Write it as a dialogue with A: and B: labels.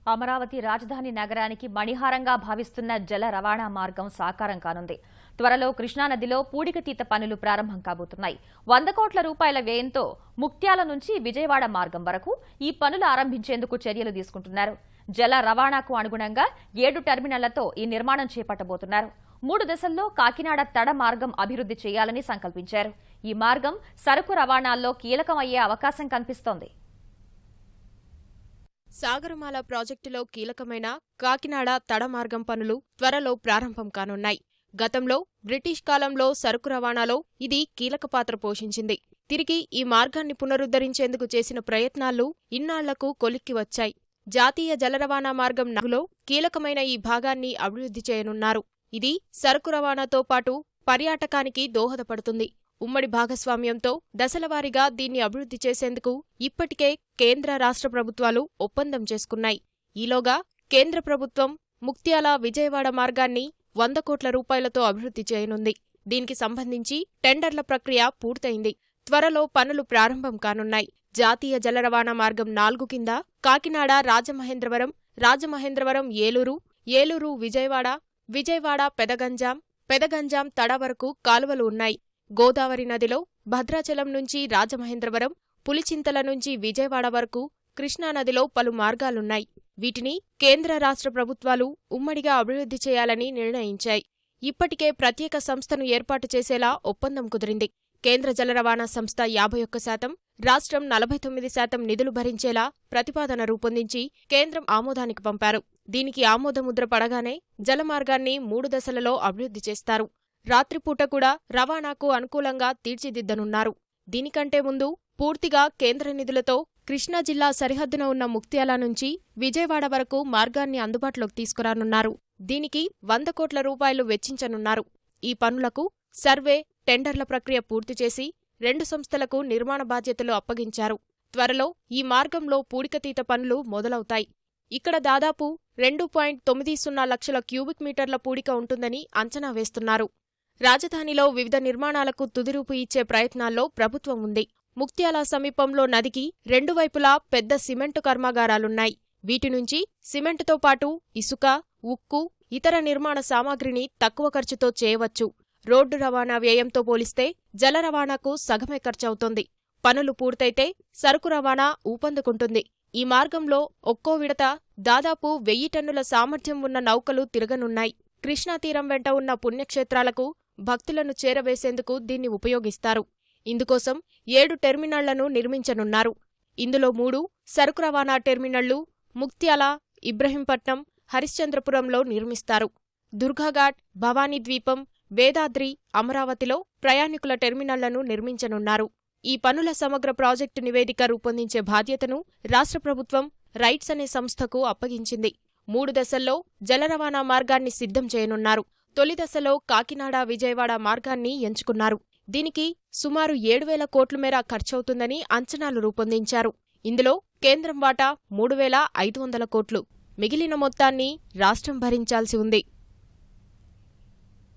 A: అమరావతి రాజధాని నగరానికి మణిహారంగా భావిస్తున్న జల రవాణా మార్గం సాకారం కానుంది. త్వరలో కృష్ణానదిలో పూడికతీత పనులు ప్రారంభం కాబోతున్నాయి. 100 కోట్ల రూపాయల వ్యయంతో ముక్త్యాల నుంచి విజయవాడ మార్గం వరకు ఈ పనులు ఆరంభించేందుకు చర్యలు తీసుకుంటున్నారు. జల రవాణాకు అనుగుణంగా 7 టెర్మినళ్లతో ఈ నిర్మాణం చేపట్టబోతున్నారు. 3 దశల్లో కాకినాడ తడ మార్గం అభివృద్ధి చేయాలని సంకల్పించారు. ఈ మార్గం సరుకు రవాణాల్లో కీలకమయ్యే అవకాశం కనిపిస్తోంది.
B: సాగరమాల ప్రాజెక్టులో కీలకమైన కాకినాడ తడ మార్గం పనులు త్వరలో ప్రారంభం కానున్నాయి. గతంలో బ్రిటిష్ కాలంలో సరుకు రవాణాలో ఇది కీలక పాత్ర పోషించింది. తిరిగి ఈ మార్గాన్ని పునరుద్ధరించేందుకు చేసిన ప్రయత్నాలు ఇన్నాళ్లకు కొలిక్కి వచ్చాయి. జాతీయ జల రవాణా మార్గం 4లో కీలకమైన ఈ భాగాన్ని అభివృద్ధి చేయనున్నారు. ఇది సరుకు రవాణాతో పాటు పర్యాటకానికి దోహదపడుతుంది. ఉమ్మడి భాగస్వామ్యంతో దశలవారీగా దీన్ని అభివృద్ధి చేసేందుకు ఇప్పటికే కేంద్ర రాష్ట్ర ప్రభుత్వాలు ఒప్పందం చేసుకున్నాయి. ఈలోగా కేంద్ర ప్రభుత్వం ముక్త్యాల విజయవాడ మార్గాన్ని 100 కోట్ల రూపాయలతో అభివృద్ధి చేయనుంది. దీనికి సంబంధించి టెండర్ల ప్రక్రియ పూర్తయింది. త్వరలో పనులు ప్రారంభం కానున్నాయి. జాతీయ జల రవాణా మార్గం 4 కింద కాకినాడ రాజమహేంద్రవరం, రాజమహేంద్రవరం ఏలూరు, ఏలూరు విజయవాడ, విజయవాడ పెదగంజాం, పెదగంజాం తడ వరకు కాలువలు ఉన్నాయి. గోదావరి నదిలో భద్రాచలం నుంచి రాజమహేంద్రవరం, పులిచింతల నుంచి విజయవాడ వరకు కృష్ణానదిలో పలు మార్గాలున్నాయి. వీటిని కేంద్ర రాష్ట్ర ప్రభుత్వాలు ఉమ్మడిగా అభివృద్ధి చేయాలని నిర్ణయించాయి. ఇప్పటికే ప్రత్యేక సంస్థను ఏర్పాటు చేసేలా ఒప్పందం కుదిరింది. కేంద్ర జల రవాణా సంస్థ 51%, రాష్ట్రం 49% నిధులు భరించేలా ప్రతిపాదన రూపొందించి కేంద్రం ఆమోదానికి పంపారు. దీనికి ఆమోదముద్ర పడగానే జలమార్గాన్ని 3 దశలలో అభివృద్ధి చేస్తారు. రాత్రిపూట కూడా రవాణాకు అనుకూలంగా తీర్చిదిద్దనున్నారు. దీనికంటే ముందు పూర్తిగా కేంద్ర నిధులతో కృష్ణా జిల్లా సరిహద్దున ఉన్న ముక్త్యాల నుంచి విజయవాడ వరకు మార్గాన్ని అందుబాటులోకి తీసుకురానున్నారు. దీనికి 100 కోట్ల రూపాయలు వెచ్చించనున్నారు. ఈ పనులకు సర్వే, టెండర్ల ప్రక్రియ పూర్తి చేసి 2 సంస్థలకు నిర్మాణ బాధ్యతలు అప్పగించారు. త్వరలో ఈ మార్గంలో పూడికతీత పనులు మొదలవుతాయి. ఇక్కడ దాదాపు 2.90 లక్షల క్యూబిక్ మీటర్ల పూడిక ఉంటుందని అంచనా వేస్తున్నారు. రాజధానిలో వివిధ నిర్మాణాలకు తుదిరూపు ఇచ్చే ప్రయత్నాల్లో ప్రభుత్వం ఉంది. ముక్త్యాల సమీపంలో నదికి 2 వైపులా పెద్ద సిమెంటు కర్మాగారాలున్నాయి. వీటి నుంచి సిమెంటుతో పాటు ఇసుక, ఉక్కు, ఇతర నిర్మాణ సామాగ్రిని తక్కువ ఖర్చుతో చేయవచ్చు. రోడ్డు రవాణా వ్యయంతో పోలిస్తే జల రవాణాకు సగమే ఖర్చవుతోంది. పనులు పూర్తయితే సరుకు రవాణా ఊపందుకుంటుంది. ఈ మార్గంలో ఒక్కో విడత దాదాపు 1000 టన్నుల సామర్థ్యం ఉన్న నౌకలు తిరగనున్నాయి. కృష్ణాతీరం వెంట ఉన్న పుణ్యక్షేత్రాలకు భక్తులను చేరవేసేందుకు దీన్ని ఉపయోగిస్తారు. ఇందుకోసం 7 టెర్మినళ్లను నిర్మించనున్నారు. ఇందులో 3 సరుకు రవాణా టెర్మినళ్లు ముక్త్యాల, ఇబ్రహీంపట్నం, హరిశ్చంద్రపురంలో నిర్మిస్తారు. దుర్గాఘాట్, భవానీ ద్వీపం, వేదాద్రి, అమరావతిలో ప్రయాణికుల టెర్మినళ్లను నిర్మించనున్నారు. ఈ పనుల సమగ్ర ప్రాజెక్టు నివేదిక రూపొందించే బాధ్యతను రాష్ట్ర ప్రభుత్వం రైట్స్ అనే సంస్థకు అప్పగించింది. 3 దశల్లో జల రవాణా మార్గాన్ని సిద్ధం చేయనున్నారు. తొలి దశలో కాకినాడ విజయవాడ మార్గాన్ని ఎంచుకున్నారు. దీనికి సుమారు 7,000 కోట్ల మేర ఖర్చవుతుందని అంచనాలు రూపొందించారు. ఇందులో కేంద్రం వాటా 3,500 కోట్లు. మిగిలిన మొత్తాన్ని రాష్ట్రం భరించాల్సి ఉంది.